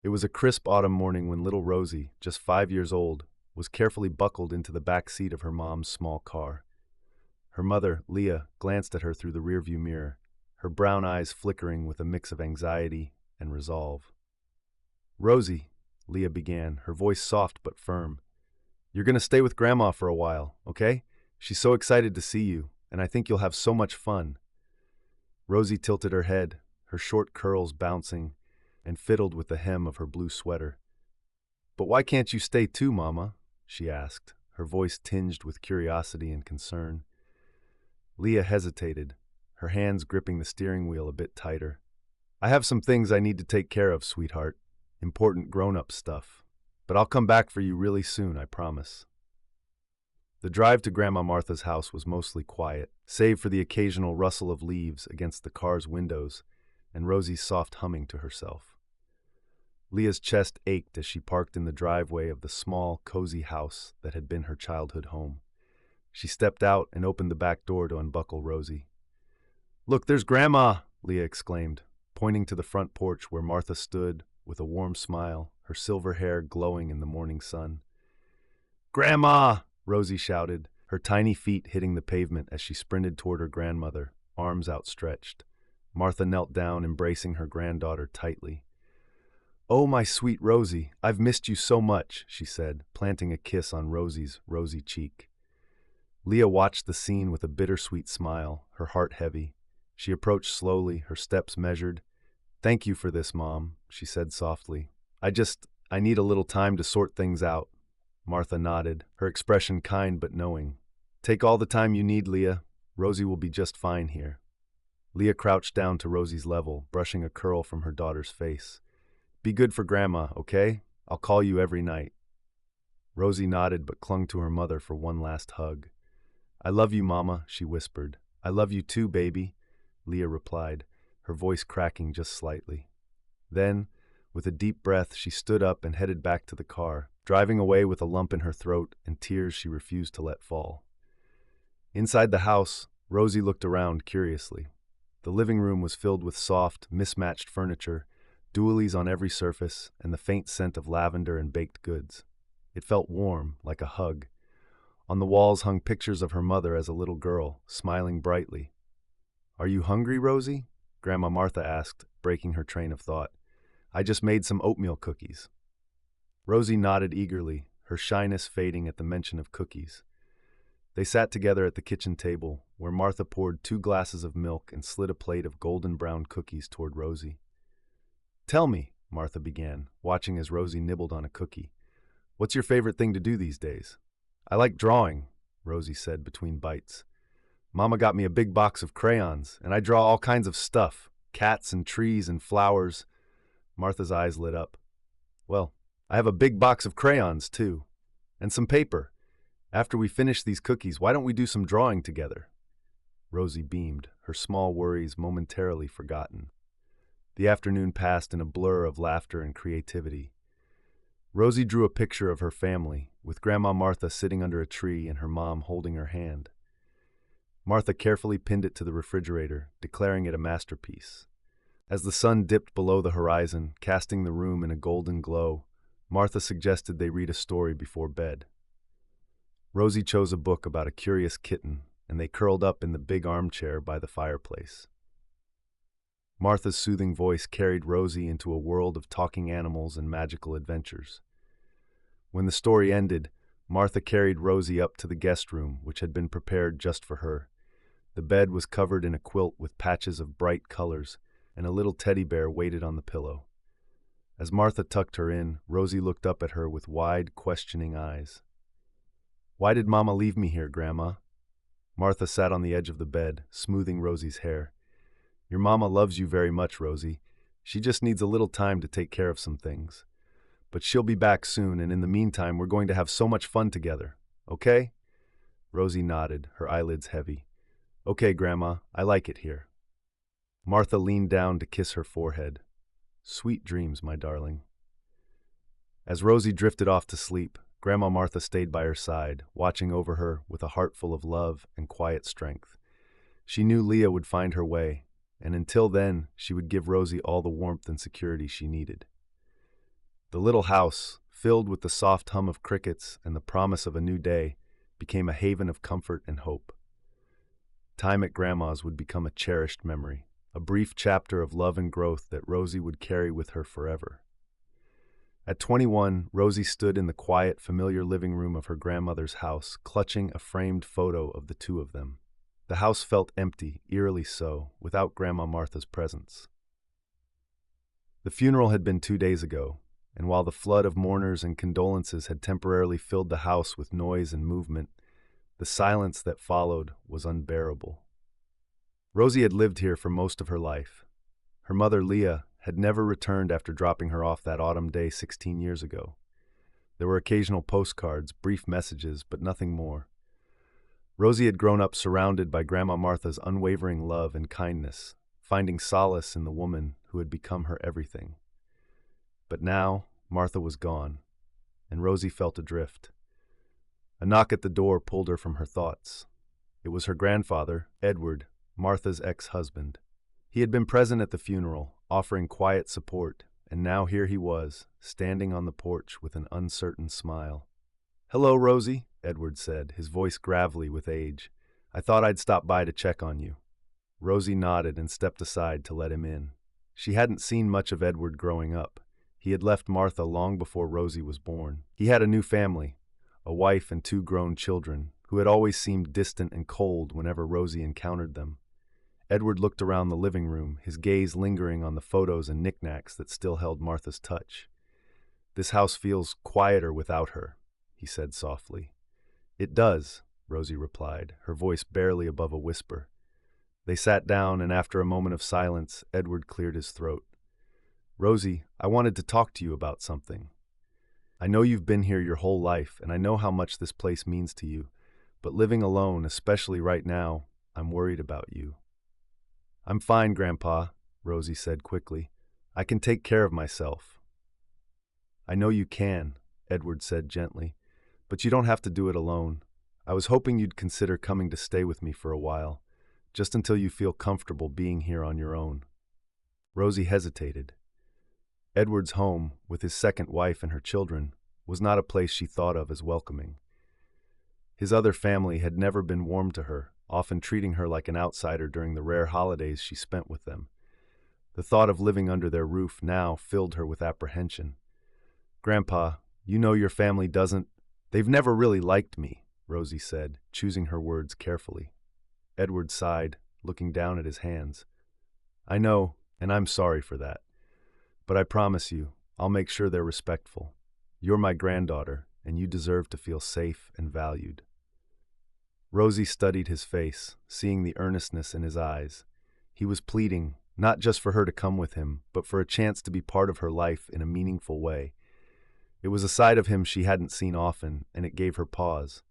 It was a crisp autumn morning when little Rosie, just 5 years old, was carefully buckled into the back seat of her mom's small car. Her mother, Leah, glanced at her through the rearview mirror, her brown eyes flickering with a mix of anxiety and resolve. "Rosie," Leah began, her voice soft but firm, "you're going to stay with Grandma for a while, okay? She's so excited to see you, and I think you'll have so much fun." Rosie tilted her head, her short curls bouncing, and fiddled with the hem of her blue sweater. "But why can't you stay too, Mama?" she asked, her voice tinged with curiosity and concern. Leah hesitated, her hands gripping the steering wheel a bit tighter. "I have some things I need to take care of, sweetheart. Important grown-up stuff. But I'll come back for you really soon, I promise." The drive to Grandma Martha's house was mostly quiet, save for the occasional rustle of leaves against the car's windows and Rosie's soft humming to herself. Leah's chest ached as she parked in the driveway of the small, cozy house that had been her childhood home. She stepped out and opened the back door to unbuckle Rosie. "Look, there's Grandma!" Leah exclaimed, pointing to the front porch where Martha stood with a warm smile, her silver hair glowing in the morning sun. "Grandma!" Rosie shouted, her tiny feet hitting the pavement as she sprinted toward her grandmother, arms outstretched. Martha knelt down, embracing her granddaughter tightly. "Oh, my sweet Rosie, I've missed you so much," she said, planting a kiss on Rosie's rosy cheek. Leah watched the scene with a bittersweet smile, her heart heavy. She approached slowly, her steps measured. "Thank you for this, Mom," she said softly. I need a little time to sort things out." Martha nodded, her expression kind but knowing. "Take all the time you need, Leah. Rosie will be just fine here." Leah crouched down to Rosie's level, brushing a curl from her daughter's face. "Be good for Grandma, okay? I'll call you every night." Rosie nodded but clung to her mother for one last hug. "I love you, Mama," she whispered. "I love you too, baby," Leah replied, her voice cracking just slightly. Then, with a deep breath, she stood up and headed back to the car, driving away with a lump in her throat and tears she refused to let fall. Inside the house, Rosie looked around curiously. The living room was filled with soft, mismatched furniture, doilies on every surface, and the faint scent of lavender and baked goods. It felt warm, like a hug. On the walls hung pictures of her mother as a little girl, smiling brightly. "Are you hungry, Rosie?" Grandma Martha asked, breaking her train of thought. "I just made some oatmeal cookies." Rosie nodded eagerly, her shyness fading at the mention of cookies. They sat together at the kitchen table, where Martha poured 2 glasses of milk and slid a plate of golden brown cookies toward Rosie. "Tell me," Martha began, watching as Rosie nibbled on a cookie, "what's your favorite thing to do these days?" "I like drawing," Rosie said between bites. "Mama got me a big box of crayons, and I draw all kinds of stuff, cats and trees and flowers." Martha's eyes lit up. "Well, I have a big box of crayons, too, and some paper. After we finish these cookies, why don't we do some drawing together?" Rosie beamed, her small worries momentarily forgotten. The afternoon passed in a blur of laughter and creativity. Rosie drew a picture of her family, with Grandma Martha sitting under a tree and her mom holding her hand. Martha carefully pinned it to the refrigerator, declaring it a masterpiece. As the sun dipped below the horizon, casting the room in a golden glow, Martha suggested they read a story before bed. Rosie chose a book about a curious kitten, and they curled up in the big armchair by the fireplace. Martha's soothing voice carried Rosie into a world of talking animals and magical adventures. When the story ended, Martha carried Rosie up to the guest room, which had been prepared just for her. The bed was covered in a quilt with patches of bright colors, and a little teddy bear waited on the pillow. As Martha tucked her in, Rosie looked up at her with wide, questioning eyes. "Why did Mama leave me here, Grandma?" Martha sat on the edge of the bed, smoothing Rosie's hair. "Your Mama loves you very much, Rosie. She just needs a little time to take care of some things. But she'll be back soon, and in the meantime, we're going to have so much fun together. Okay?" Rosie nodded, her eyelids heavy. "Okay, Grandma, I like it here." Martha leaned down to kiss her forehead. "Sweet dreams, my darling." As Rosie drifted off to sleep, Grandma Martha stayed by her side, watching over her with a heart full of love and quiet strength. She knew Leah would find her way, and until then, she would give Rosie all the warmth and security she needed. The little house, filled with the soft hum of crickets and the promise of a new day, became a haven of comfort and hope. Time at Grandma's would become a cherished memory, a brief chapter of love and growth that Rosie would carry with her forever. At 21, Rosie stood in the quiet, familiar living room of her grandmother's house, clutching a framed photo of the two of them. The house felt empty, eerily so, without Grandma Martha's presence. The funeral had been 2 days ago, and while the flood of mourners and condolences had temporarily filled the house with noise and movement, the silence that followed was unbearable. Rosie had lived here for most of her life. Her mother, Leah, had never returned after dropping her off that autumn day 16 years ago. There were occasional postcards, brief messages, but nothing more. Rosie had grown up surrounded by Grandma Martha's unwavering love and kindness, finding solace in the woman who had become her everything. But now, Martha was gone, and Rosie felt adrift. A knock at the door pulled her from her thoughts. It was her grandfather, Edward, Martha's ex-husband. He had been present at the funeral, offering quiet support, and now here he was, standing on the porch with an uncertain smile. "Hello, Rosie," Edward said, his voice gravelly with age. "I thought I'd stop by to check on you." Rosie nodded and stepped aside to let him in. She hadn't seen much of Edward growing up. He had left Martha long before Rosie was born. He had a new family, a wife and 2 grown children, who had always seemed distant and cold whenever Rosie encountered them. Edward looked around the living room, his gaze lingering on the photos and knickknacks that still held Martha's touch. "This house feels quieter without her," he said softly. "It does," Rosie replied, her voice barely above a whisper. They sat down, and after a moment of silence, Edward cleared his throat. "Rosie, I wanted to talk to you about something. I know you've been here your whole life, and I know how much this place means to you, but living alone, especially right now, I'm worried about you." "I'm fine, Grandpa," Rosie said quickly. "I can take care of myself." "I know you can," Edward said gently, "but you don't have to do it alone. I was hoping you'd consider coming to stay with me for a while, just until you feel comfortable being here on your own." Rosie hesitated. Edward's home, with his second wife and her children, was not a place she thought of as welcoming. His other family had never been warm to her, often treating her like an outsider during the rare holidays she spent with them. The thought of living under their roof now filled her with apprehension. "Grandpa, you know your family doesn't—" "They've never really liked me," Rosie said, choosing her words carefully. Edward sighed, looking down at his hands. "I know, and I'm sorry for that. But I promise you, I'll make sure they're respectful. You're my granddaughter, and you deserve to feel safe and valued." Rosie studied his face, seeing the earnestness in his eyes. He was pleading, not just for her to come with him, but for a chance to be part of her life in a meaningful way. It was a side of him she hadn't seen often, and it gave her pause.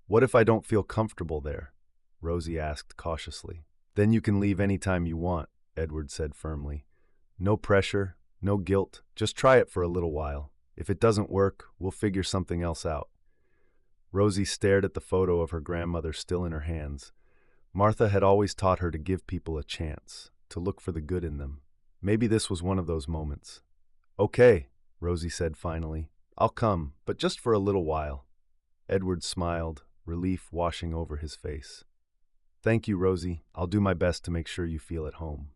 "What if I don't feel comfortable there?" Rosie asked cautiously. "Then you can leave any time you want," Edward said firmly. "No pressure, no guilt, just try it for a little while. If it doesn't work, we'll figure something else out." Rosie stared at the photo of her grandmother still in her hands. Martha had always taught her to give people a chance, to look for the good in them. Maybe this was one of those moments. "Okay," Rosie said finally. "I'll come, but just for a little while." Edward smiled, relief washing over his face. "Thank you, Rosie. I'll do my best to make sure you feel at home."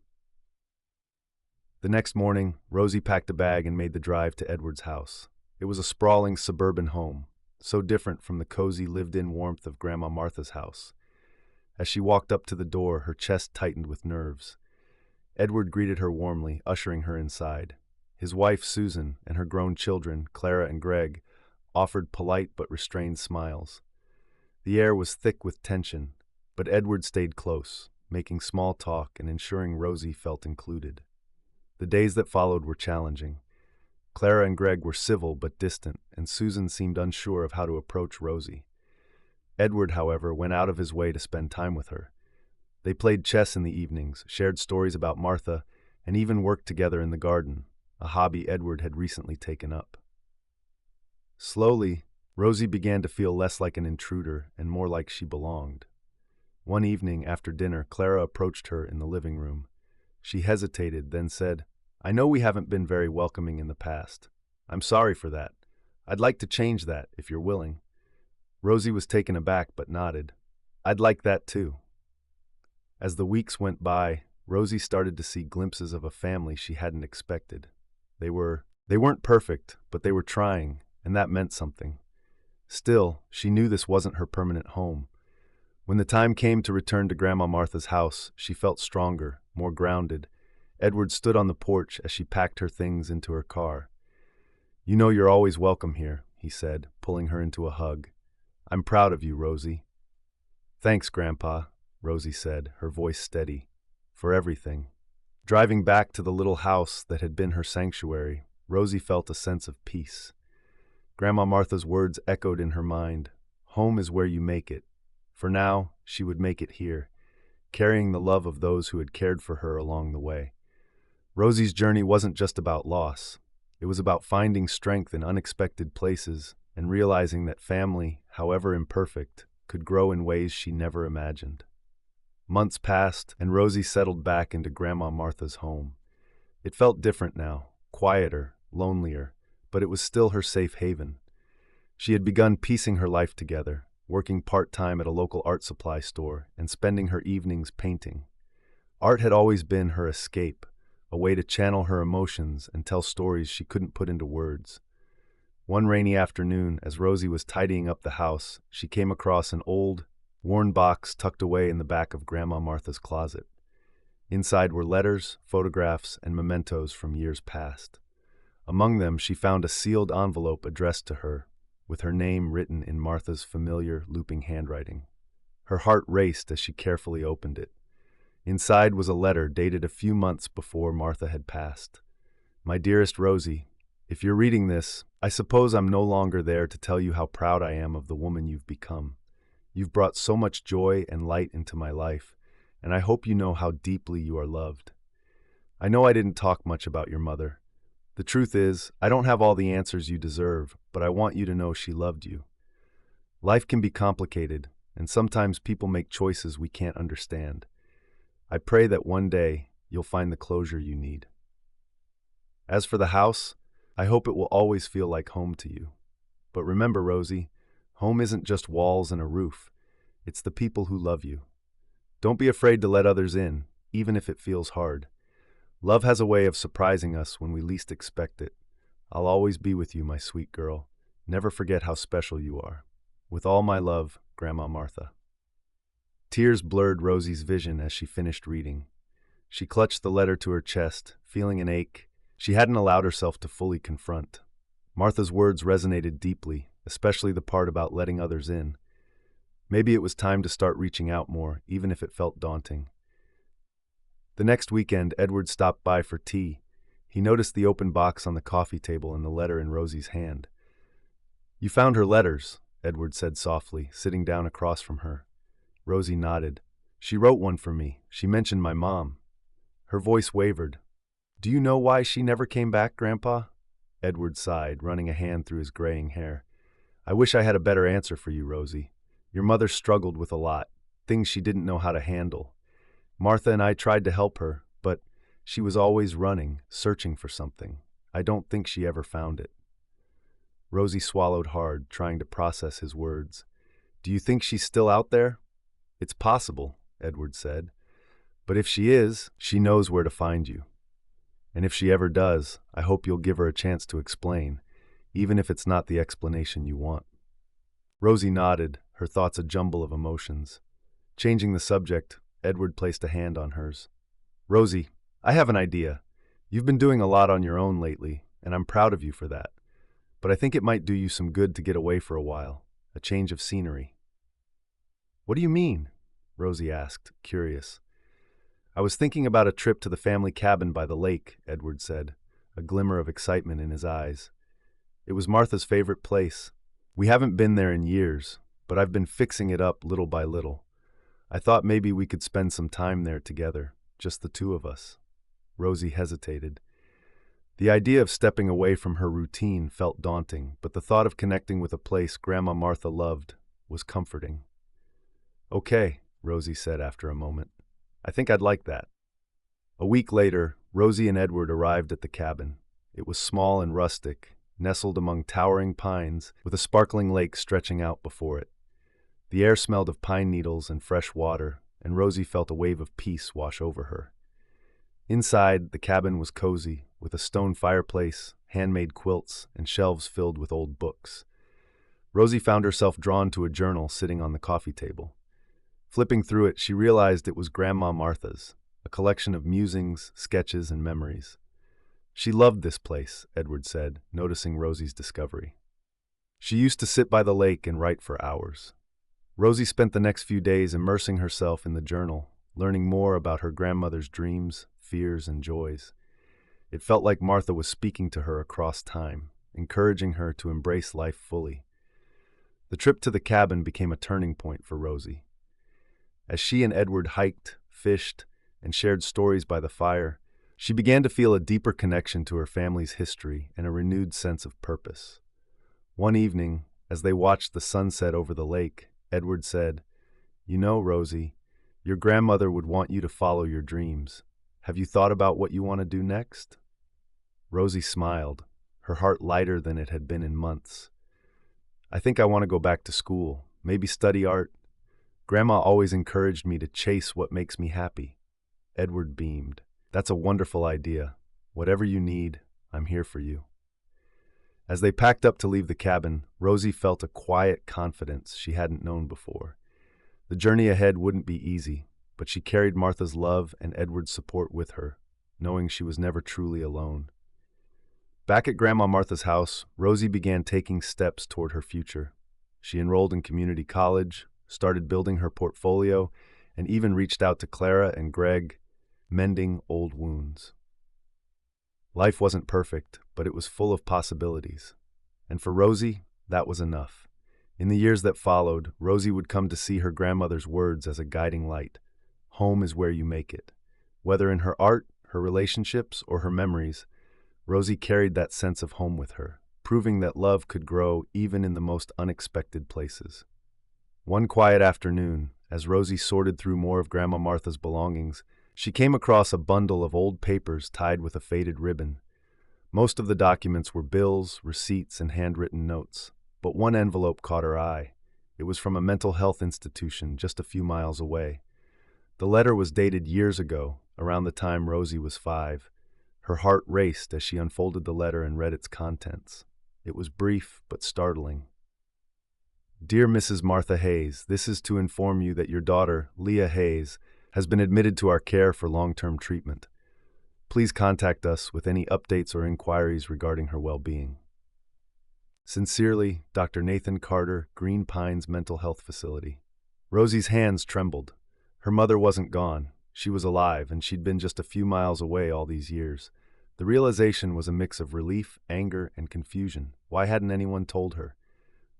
The next morning, Rosie packed a bag and made the drive to Edward's house. It was a sprawling suburban home, so different from the cozy lived-in warmth of Grandma Martha's house. As she walked up to the door, her chest tightened with nerves. Edward greeted her warmly, ushering her inside. His wife, Susan, and her grown children, Clara and Greg, offered polite but restrained smiles. The air was thick with tension, but Edward stayed close, making small talk and ensuring Rosie felt included. The days that followed were challenging. Clara and Greg were civil but distant, and Susan seemed unsure of how to approach Rosie. Edward, however, went out of his way to spend time with her. They played chess in the evenings, shared stories about Martha, and even worked together in the garden, a hobby Edward had recently taken up. Slowly, Rosie began to feel less like an intruder and more like she belonged. One evening after dinner, Clara approached her in the living room. She hesitated, then said, "I know we haven't been very welcoming in the past. I'm sorry for that. I'd like to change that, if you're willing. Rosie was taken aback but nodded. I'd like that too. As the weeks went by, Rosie started to see glimpses of a family she hadn't expected. They weren't perfect, but they were trying, and that meant something. Still, she knew this wasn't her permanent home. When the time came to return to Grandma Martha's house, she felt stronger, more grounded. Edward stood on the porch as she packed her things into her car. You know you're always welcome here, he said, pulling her into a hug. I'm proud of you, Rosie. Thanks, Grandpa, Rosie said, her voice steady. For everything. Driving back to the little house that had been her sanctuary, Rosie felt a sense of peace. Grandma Martha's words echoed in her mind. Home is where you make it. For now, she would make it here, carrying the love of those who had cared for her along the way. Rosie's journey wasn't just about loss. It was about finding strength in unexpected places and realizing that family, however imperfect, could grow in ways she never imagined. Months passed, and Rosie settled back into Grandma Martha's home. It felt different now, quieter, lonelier, but it was still her safe haven. She had begun piecing her life together, working part-time at a local art supply store and spending her evenings painting. Art had always been her escape, a way to channel her emotions and tell stories she couldn't put into words. One rainy afternoon, as Rosie was tidying up the house, she came across an old, worn box tucked away in the back of Grandma Martha's closet. Inside were letters, photographs, and mementos from years past. Among them, she found a sealed envelope addressed to her, with her name written in Martha's familiar, looping handwriting. Her heart raced as she carefully opened it. Inside was a letter dated a few months before Martha had passed. My dearest Rosie, if you're reading this, I suppose I'm no longer there to tell you how proud I am of the woman you've become. You've brought so much joy and light into my life, and I hope you know how deeply you are loved. I know I didn't talk much about your mother. The truth is, I don't have all the answers you deserve, but I want you to know she loved you. Life can be complicated, and sometimes people make choices we can't understand. I pray that one day you'll find the closure you need. As for the house, I hope it will always feel like home to you. But remember, Rosie, home isn't just walls and a roof. It's the people who love you. Don't be afraid to let others in, even if it feels hard. Love has a way of surprising us when we least expect it. I'll always be with you, my sweet girl. Never forget how special you are. With all my love, Grandma Martha. Tears blurred Rosie's vision as she finished reading. She clutched the letter to her chest, feeling an ache she hadn't allowed herself to fully confront. Martha's words resonated deeply, especially the part about letting others in. Maybe it was time to start reaching out more, even if it felt daunting. The next weekend, Edward stopped by for tea. He noticed the open box on the coffee table and the letter in Rosie's hand. You found her letters, Edward said softly, sitting down across from her. Rosie nodded. She wrote one for me. She mentioned my mom. Her voice wavered. Do you know why she never came back, Grandpa? Edward sighed, running a hand through his graying hair. I wish I had a better answer for you, Rosie. Your mother struggled with a lot, things she didn't know how to handle. Martha and I tried to help her, but she was always running, searching for something. I don't think she ever found it. Rosie swallowed hard, trying to process his words. Do you think she's still out there? It's possible, Edward said. But if she is, she knows where to find you. And if she ever does, I hope you'll give her a chance to explain, even if it's not the explanation you want. Rosie nodded, her thoughts a jumble of emotions. Changing the subject, Edward placed a hand on hers. Rosie, I have an idea. You've been doing a lot on your own lately, and I'm proud of you for that. But I think it might do you some good to get away for a while, a change of scenery. What do you mean? Rosie asked, curious. I was thinking about a trip to the family cabin by the lake, Edward said, a glimmer of excitement in his eyes. It was Martha's favorite place. We haven't been there in years, but I've been fixing it up little by little. I thought maybe we could spend some time there together, just the two of us. Rosie hesitated. The idea of stepping away from her routine felt daunting, but the thought of connecting with a place Grandma Martha loved was comforting. Okay, Rosie said after a moment. I think I'd like that. A week later, Rosie and Edward arrived at the cabin. It was small and rustic, nestled among towering pines, with a sparkling lake stretching out before it. The air smelled of pine needles and fresh water, and Rosie felt a wave of peace wash over her. Inside, the cabin was cozy, with a stone fireplace, handmade quilts, and shelves filled with old books. Rosie found herself drawn to a journal sitting on the coffee table. Flipping through it, she realized it was Grandma Martha's, a collection of musings, sketches, and memories. She loved this place, Edward said, noticing Rosie's discovery. She used to sit by the lake and write for hours. Rosie spent the next few days immersing herself in the journal, learning more about her grandmother's dreams, fears, and joys. It felt like Martha was speaking to her across time, encouraging her to embrace life fully. The trip to the cabin became a turning point for Rosie. As she and Edward hiked, fished, and shared stories by the fire, she began to feel a deeper connection to her family's history and a renewed sense of purpose. One evening, as they watched the sunset over the lake, Edward said, "You know, Rosie, your grandmother would want you to follow your dreams. Have you thought about what you want to do next?" Rosie smiled, her heart lighter than it had been in months. "I think I want to go back to school, maybe study art. Grandma always encouraged me to chase what makes me happy." Edward beamed. "That's a wonderful idea. Whatever you need, I'm here for you." As they packed up to leave the cabin, Rosie felt a quiet confidence she hadn't known before. The journey ahead wouldn't be easy, but she carried Martha's love and Edward's support with her, knowing she was never truly alone. Back at Grandma Martha's house, Rosie began taking steps toward her future. She enrolled in community college, started building her portfolio, and even reached out to Clara and Greg, mending old wounds. Life wasn't perfect, but it was full of possibilities. And for Rosie, that was enough. In the years that followed, Rosie would come to see her grandmother's words as a guiding light. Home is where you make it. Whether in her art, her relationships, or her memories, Rosie carried that sense of home with her, proving that love could grow even in the most unexpected places. One quiet afternoon, as Rosie sorted through more of Grandma Martha's belongings, she came across a bundle of old papers tied with a faded ribbon. Most of the documents were bills, receipts, and handwritten notes, but one envelope caught her eye. It was from a mental health institution just a few miles away. The letter was dated years ago, around the time Rosie was 5. Her heart raced as she unfolded the letter and read its contents. It was brief but startling. "Dear Mrs. Martha Hayes, this is to inform you that your daughter, Leah Hayes, has been admitted to our care for long-term treatment. Please contact us with any updates or inquiries regarding her well-being. Sincerely, Dr. Nathan Carter, Green Pines Mental Health Facility." Rosie's hands trembled. Her mother wasn't gone. She was alive, and she'd been just a few miles away all these years. The realization was a mix of relief, anger, and confusion. Why hadn't anyone told her?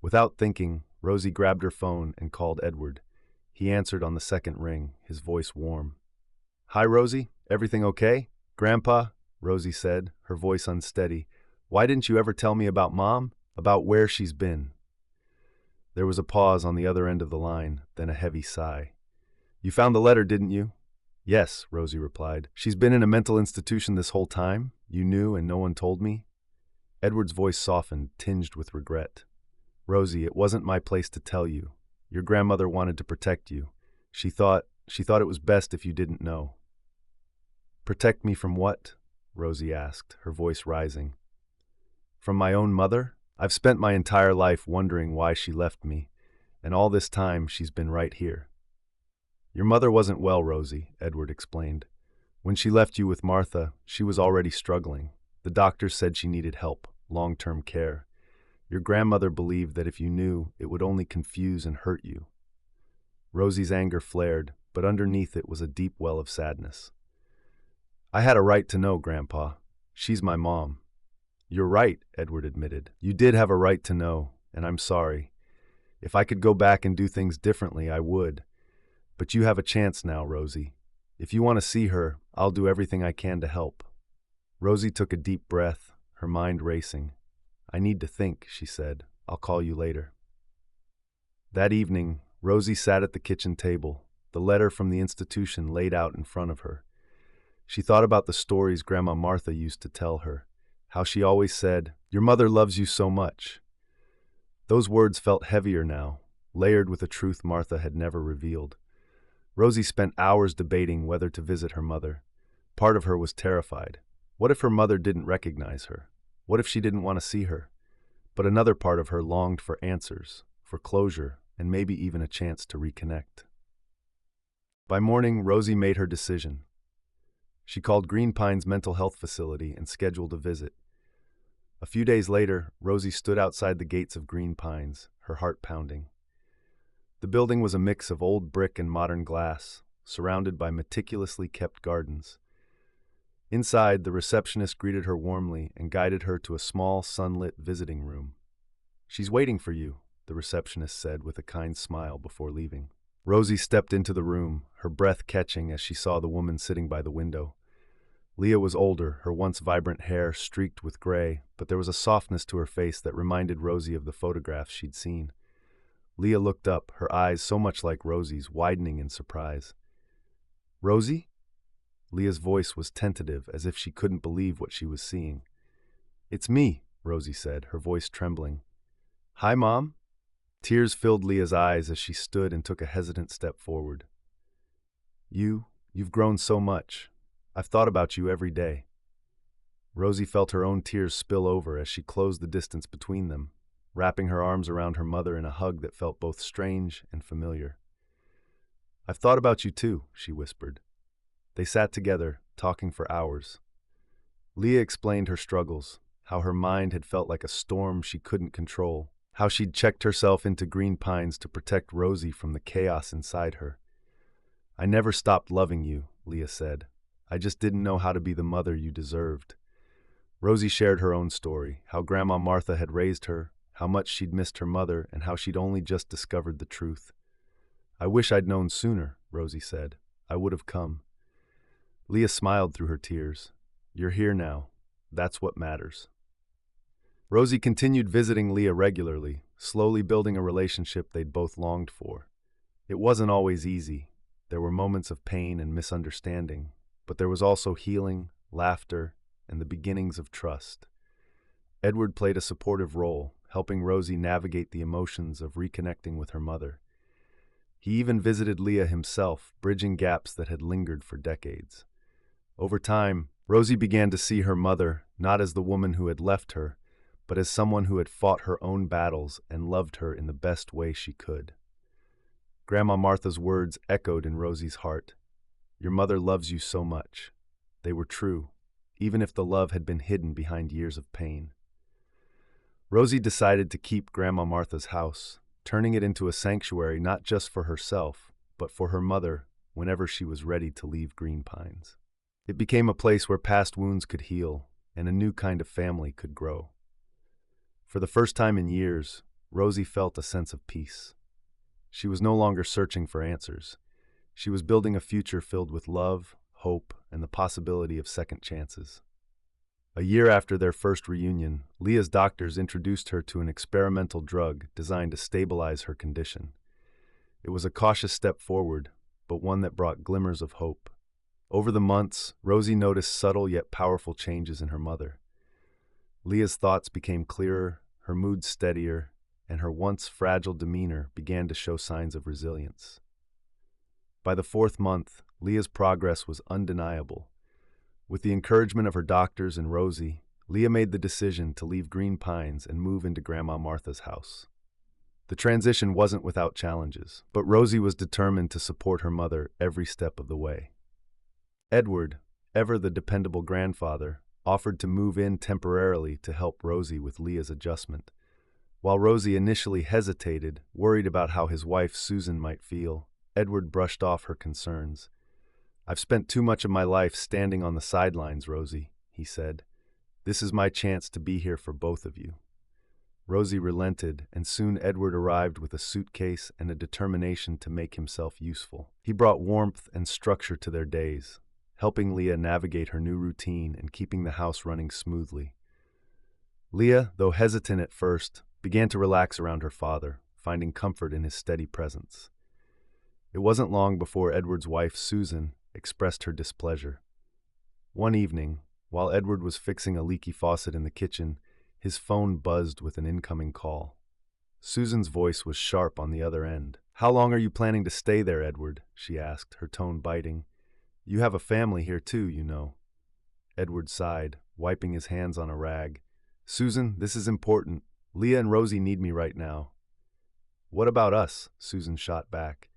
Without thinking, Rosie grabbed her phone and called Edward. He answered on the second ring, his voice warm. "Hi, Rosie. Everything okay?" "Grandpa," Rosie said, her voice unsteady, "why didn't you ever tell me about Mom? About where she's been?" There was a pause on the other end of the line, then a heavy sigh. "You found the letter, didn't you?" "Yes," Rosie replied. "She's been in a mental institution this whole time? You knew and no one told me?" Edward's voice softened, tinged with regret. "Rosie, it wasn't my place to tell you. Your grandmother wanted to protect you. She thought it was best if you didn't know." "Protect me from what?" Rosie asked, her voice rising. "From my own mother? I've spent my entire life wondering why she left me, and all this time she's been right here." "Your mother wasn't well, Rosie," Edward explained. "When she left you with Martha, she was already struggling. The doctors said she needed help, long-term care. Your grandmother believed that if you knew, it would only confuse and hurt you." Rosie's anger flared, but underneath it was a deep well of sadness. "I had a right to know, Grandpa. She's my mom." "You're right," Edward admitted. "You did have a right to know, and I'm sorry. If I could go back and do things differently, I would. But you have a chance now, Rosie. If you want to see her, I'll do everything I can to help." Rosie took a deep breath, her mind racing. "I need to think," she said. "I'll call you later." That evening, Rosie sat at the kitchen table, the letter from the institution laid out in front of her. She thought about the stories Grandma Martha used to tell her, how she always said, "Your mother loves you so much." Those words felt heavier now, layered with a truth Martha had never revealed. Rosie spent hours debating whether to visit her mother. Part of her was terrified. What if her mother didn't recognize her? What if she didn't want to see her? But another part of her longed for answers, for closure, and maybe even a chance to reconnect. By morning, Rosie made her decision. She called Green Pines Mental Health Facility and scheduled a visit. A few days later, Rosie stood outside the gates of Green Pines, her heart pounding. The building was a mix of old brick and modern glass, surrounded by meticulously kept gardens. Inside, the receptionist greeted her warmly and guided her to a small, sunlit visiting room. "She's waiting for you," the receptionist said with a kind smile before leaving. Rosie stepped into the room, her breath catching as she saw the woman sitting by the window. Leah was older, her once vibrant hair streaked with gray, but there was a softness to her face that reminded Rosie of the photographs she'd seen. Leah looked up, her eyes so much like Rosie's, widening in surprise. "Rosie?" Leah's voice was tentative, as if she couldn't believe what she was seeing. "It's me," Rosie said, her voice trembling. "Hi, Mom?" Tears filled Leah's eyes as she stood and took a hesitant step forward. You've grown so much. I've thought about you every day." Rosie felt her own tears spill over as she closed the distance between them, wrapping her arms around her mother in a hug that felt both strange and familiar. "I've thought about you too," she whispered. They sat together, talking for hours. Leah explained her struggles, how her mind had felt like a storm she couldn't control, how she'd checked herself into Green Pines to protect Rosie from the chaos inside her. "I never stopped loving you," Leah said. "I just didn't know how to be the mother you deserved." Rosie shared her own story, how Grandma Martha had raised her, how much she'd missed her mother, and how she'd only just discovered the truth. "I wish I'd known sooner," Rosie said. "I would have come." Leah smiled through her tears. "You're here now. That's what matters." Rosie continued visiting Leah regularly, slowly building a relationship they'd both longed for. It wasn't always easy. There were moments of pain and misunderstanding, but there was also healing, laughter, and the beginnings of trust. Edward played a supportive role, helping Rosie navigate the emotions of reconnecting with her mother. He even visited Leah himself, bridging gaps that had lingered for decades. Over time, Rosie began to see her mother not as the woman who had left her, but as someone who had fought her own battles and loved her in the best way she could. Grandma Martha's words echoed in Rosie's heart. "Your mother loves you so much." They were true, even if the love had been hidden behind years of pain. Rosie decided to keep Grandma Martha's house, turning it into a sanctuary not just for herself, but for her mother whenever she was ready to leave Green Pines. It became a place where past wounds could heal and a new kind of family could grow. For the first time in years, Rosie felt a sense of peace. She was no longer searching for answers. She was building a future filled with love, hope, and the possibility of second chances. A year after their first reunion, Leah's doctors introduced her to an experimental drug designed to stabilize her condition. It was a cautious step forward, but one that brought glimmers of hope. Over the months, Rosie noticed subtle yet powerful changes in her mother. Leah's thoughts became clearer, her mood steadier, and her once fragile demeanor began to show signs of resilience. By the fourth month, Leah's progress was undeniable. With the encouragement of her doctors and Rosie, Leah made the decision to leave Green Pines and move into Grandma Martha's house. The transition wasn't without challenges, but Rosie was determined to support her mother every step of the way. Edward, ever the dependable grandfather, offered to move in temporarily to help Rosie with Leah's adjustment. While Rosie initially hesitated, worried about how his wife Susan might feel, Edward brushed off her concerns. "I've spent too much of my life standing on the sidelines, Rosie," he said. "This is my chance to be here for both of you." Rosie relented, and soon Edward arrived with a suitcase and a determination to make himself useful. He brought warmth and structure to their days, helping Leah navigate her new routine and keeping the house running smoothly. Leah, though hesitant at first, began to relax around her father, finding comfort in his steady presence. It wasn't long before Edward's wife, Susan, expressed her displeasure. One evening, While Edward was fixing a leaky faucet in the kitchen, his phone buzzed with an incoming call. Susan's voice was sharp on the other end. "How long are you planning to stay there, Edward?" she asked, her tone biting. "You have a family here too, you know." Edward sighed, wiping his hands on a rag. "Susan, this is important. Leah and Rosie need me right now." "What about us?" Susan shot back.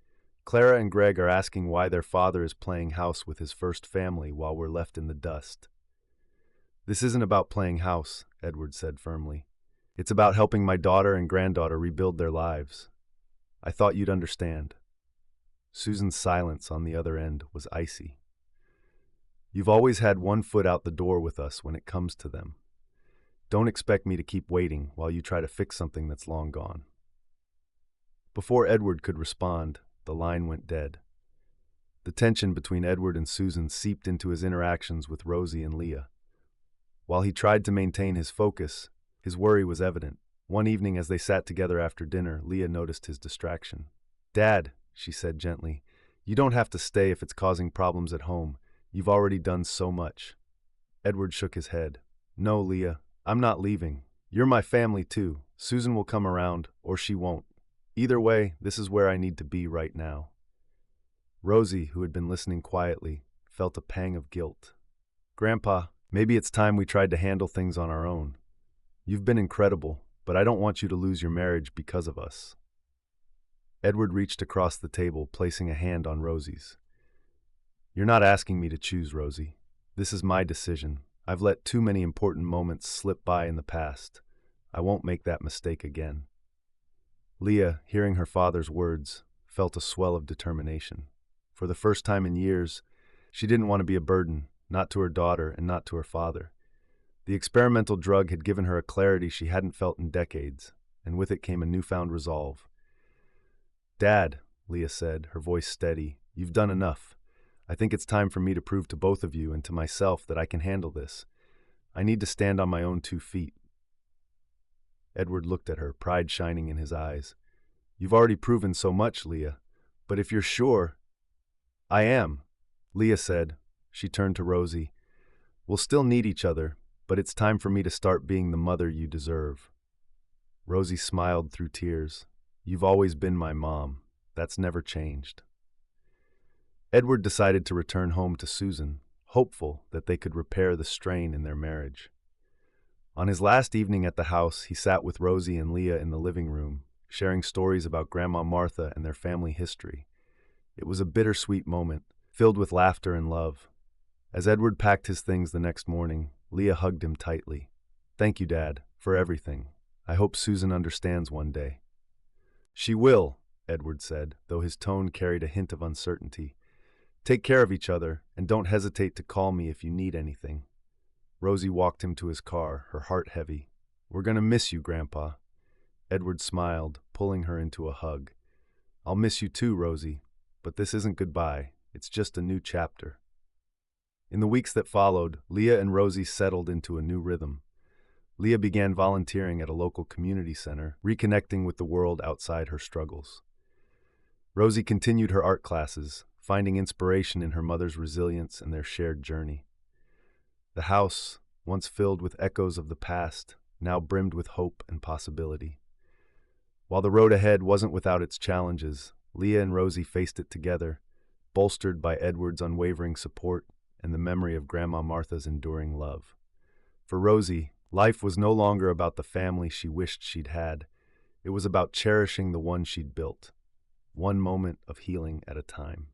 "Clara and Greg are asking why their father is playing house with his first family while we're left in the dust." "This isn't about playing house," Edward said firmly. "It's about helping my daughter and granddaughter rebuild their lives. I thought you'd understand." Susan's silence on the other end was icy. "You've always had one foot out the door with us when it comes to them. Don't expect me to keep waiting while you try to fix something that's long gone." Before Edward could respond, the line went dead. The tension between Edward and Susan seeped into his interactions with Rosie and Leah. While he tried to maintain his focus, his worry was evident. One evening as they sat together after dinner, Leah noticed his distraction. "Dad," she said gently, "you don't have to stay if it's causing problems at home. You've already done so much." Edward shook his head. "No, Leah, I'm not leaving. You're my family too. Susan will come around, or she won't. Either way, this is where I need to be right now." Rosie, who had been listening quietly, felt a pang of guilt. "Grandpa, maybe it's time we tried to handle things on our own. You've been incredible, but I don't want you to lose your marriage because of us." Edward reached across the table, placing a hand on Rosie's. "You're not asking me to choose, Rosie. This is my decision. I've let too many important moments slip by in the past. I won't make that mistake again." Leah, hearing her father's words, felt a swell of determination. For the first time in years, she didn't want to be a burden, not to her daughter and not to her father. The experimental drug had given her a clarity she hadn't felt in decades, and with it came a newfound resolve. "Dad," Leah said, her voice steady, "you've done enough. I think it's time for me to prove to both of you and to myself that I can handle this. I need to stand on my own 2 feet." Edward looked at her, pride shining in his eyes. "You've already proven so much, Leah. But if you're sure—" "I am," Leah said. She turned to Rosie. "We'll still need each other, but it's time for me to start being the mother you deserve." Rosie smiled through tears. "You've always been my mom. That's never changed." Edward decided to return home to Susan, hopeful that they could repair the strain in their marriage. On his last evening at the house, he sat with Rosie and Leah in the living room, sharing stories about Grandma Martha and their family history. It was a bittersweet moment, filled with laughter and love. As Edward packed his things the next morning, Leah hugged him tightly. "Thank you, Dad, for everything. I hope Susan understands one day." "She will," Edward said, though his tone carried a hint of uncertainty. "Take care of each other, and don't hesitate to call me if you need anything." Rosie walked him to his car, her heart heavy. "We're going to miss you, Grandpa." Edward smiled, pulling her into a hug. "I'll miss you too, Rosie, but this isn't goodbye. It's just a new chapter." In the weeks that followed, Leah and Rosie settled into a new rhythm. Leah began volunteering at a local community center, reconnecting with the world outside her struggles. Rosie continued her art classes, finding inspiration in her mother's resilience and their shared journey. The house, once filled with echoes of the past, now brimmed with hope and possibility. While the road ahead wasn't without its challenges, Leah and Rosie faced it together, bolstered by Edward's unwavering support and the memory of Grandma Martha's enduring love. For Rosie, life was no longer about the family she wished she'd had. It was about cherishing the one she'd built, one moment of healing at a time.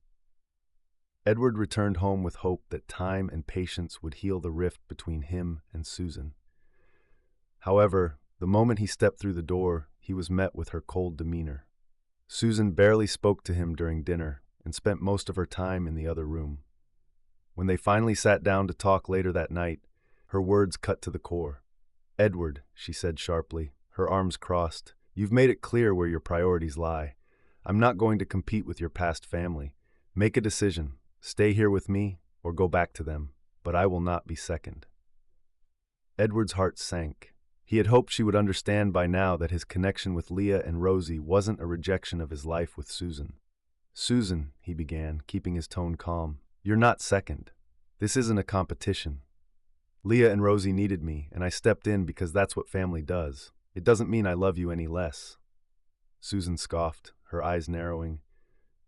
Edward returned home with hope that time and patience would heal the rift between him and Susan. However, the moment he stepped through the door, he was met with her cold demeanor. Susan barely spoke to him during dinner and spent most of her time in the other room. When they finally sat down to talk later that night, her words cut to the core. "Edward," she said sharply, her arms crossed, "you've made it clear where your priorities lie. I'm not going to compete with your past family. Make a decision. Stay here with me or go back to them, but I will not be second." Edward's heart sank. He had hoped she would understand by now that his connection with Leah and Rosie wasn't a rejection of his life with Susan. "Susan," he began, keeping his tone calm, "you're not second. This isn't a competition. Leah and Rosie needed me, and I stepped in because that's what family does. It doesn't mean I love you any less. Susan scoffed, her eyes narrowing.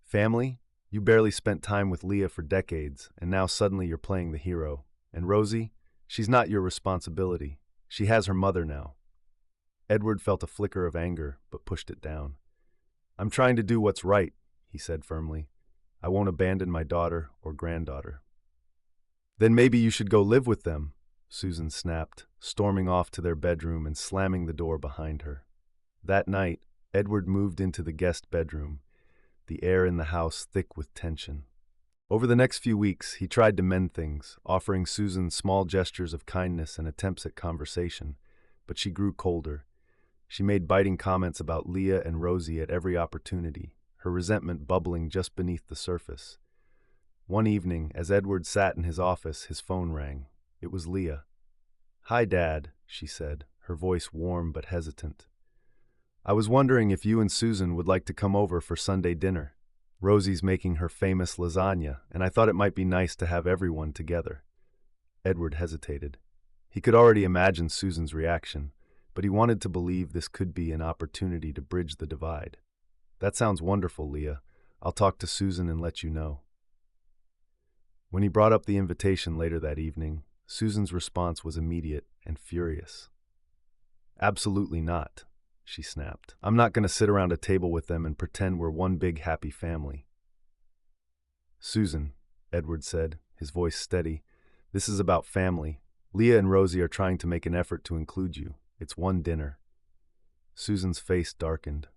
Family? You barely spent time with Leah for decades, and now suddenly you're playing the hero. And Rosie? She's not your responsibility. She has her mother now. Edward felt a flicker of anger, but pushed it down. I'm trying to do what's right, he said firmly. I won't abandon my daughter or granddaughter. Then maybe you should go live with them, Susan snapped, storming off to their bedroom and slamming the door behind her. That night, Edward moved into the guest bedroom, the air in the house thick with tension. Over the next few weeks, he tried to mend things, offering Susan small gestures of kindness and attempts at conversation, but she grew colder. She made biting comments about Leah and Rosie at every opportunity, her resentment bubbling just beneath the surface. One evening, as Edward sat in his office, his phone rang. It was Leah. Hi, Dad, she said, her voice warm but hesitant. I was wondering if you and Susan would like to come over for Sunday dinner. Rosie's making her famous lasagna, and I thought it might be nice to have everyone together. Edward hesitated. He could already imagine Susan's reaction, but he wanted to believe this could be an opportunity to bridge the divide. That sounds wonderful, Leah. I'll talk to Susan and let you know. When he brought up the invitation later that evening, Susan's response was immediate and furious. Absolutely not, she snapped. I'm not going to sit around a table with them and pretend we're one big happy family. Susan, Edward said, his voice steady, this is about family. Leah and Rosie are trying to make an effort to include you. It's one dinner. Susan's face darkened.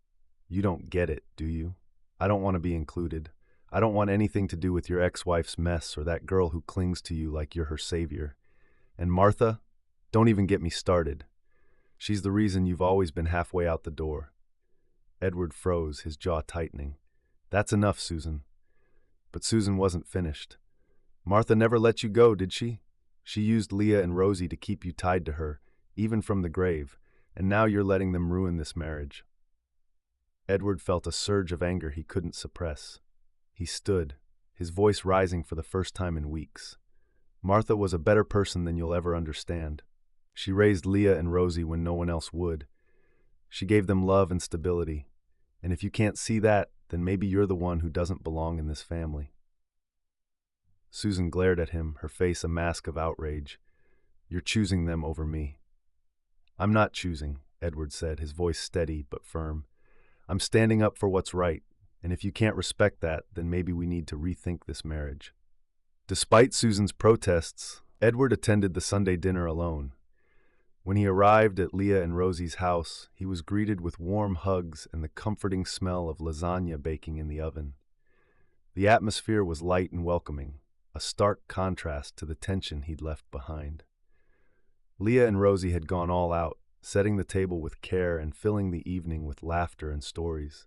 You don't get it, do you? I don't want to be included. I don't want anything to do with your ex-wife's mess or that girl who clings to you like you're her savior. And Martha, don't even get me started. She's the reason you've always been halfway out the door. Edward froze, his jaw tightening. That's enough, Susan. But Susan wasn't finished. Martha never let you go, did she? She used Leah and Rosie to keep you tied to her, even from the grave, and now you're letting them ruin this marriage. Edward felt a surge of anger he couldn't suppress. He stood, his voice rising for the first time in weeks. Martha was a better person than you'll ever understand. She raised Leah and Rosie when no one else would. She gave them love and stability. And if you can't see that, then maybe you're the one who doesn't belong in this family. Susan glared at him, her face a mask of outrage. You're choosing them over me. I'm not choosing, Edward said, his voice steady but firm. I'm standing up for what's right, and if you can't respect that, then maybe we need to rethink this marriage. Despite Susan's protests, Edward attended the Sunday dinner alone. When he arrived at Leah and Rosie's house, he was greeted with warm hugs and the comforting smell of lasagna baking in the oven. The atmosphere was light and welcoming, a stark contrast to the tension he'd left behind. Leah and Rosie had gone all out, setting the table with care and filling the evening with laughter and stories.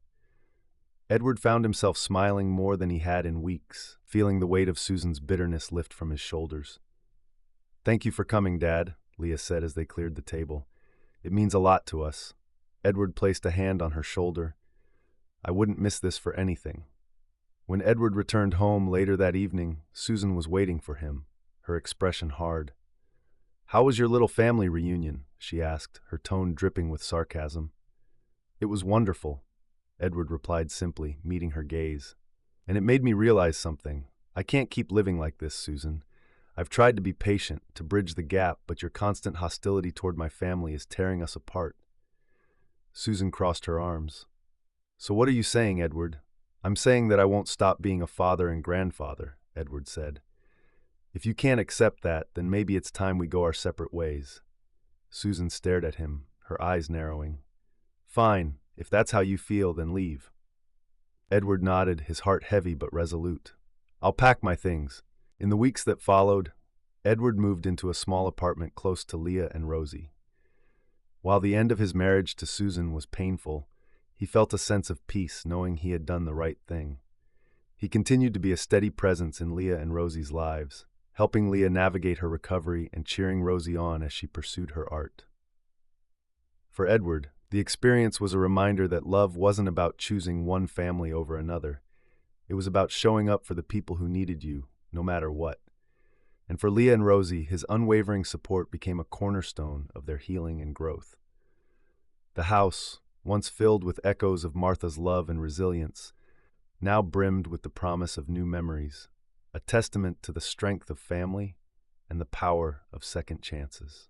Edward found himself smiling more than he had in weeks, feeling the weight of Susan's bitterness lift from his shoulders. Thank you for coming, Dad, Leah said as they cleared the table. It means a lot to us. Edward placed a hand on her shoulder. I wouldn't miss this for anything. When Edward returned home later that evening, Susan was waiting for him, her expression hard. How was your little family reunion? She asked, her tone dripping with sarcasm. It was wonderful, Edward replied simply, meeting her gaze. And it made me realize something. I can't keep living like this, Susan. I've tried to be patient, to bridge the gap, but your constant hostility toward my family is tearing us apart. Susan crossed her arms. So what are you saying, Edward? I'm saying that I won't stop being a father and grandfather, Edward said. If you can't accept that, then maybe it's time we go our separate ways. Susan stared at him, her eyes narrowing. Fine, if that's how you feel, then leave. Edward nodded, his heart heavy but resolute. I'll pack my things. In the weeks that followed, Edward moved into a small apartment close to Leah and Rosie. While the end of his marriage to Susan was painful, he felt a sense of peace knowing he had done the right thing. He continued to be a steady presence in Leah and Rosie's lives, helping Leah navigate her recovery and cheering Rosie on as she pursued her art. For Edward, the experience was a reminder that love wasn't about choosing one family over another. It was about showing up for the people who needed you, no matter what. And for Leah and Rosie, his unwavering support became a cornerstone of their healing and growth. The house, once filled with echoes of Martha's love and resilience, now brimmed with the promise of new memories, a testament to the strength of family and the power of second chances.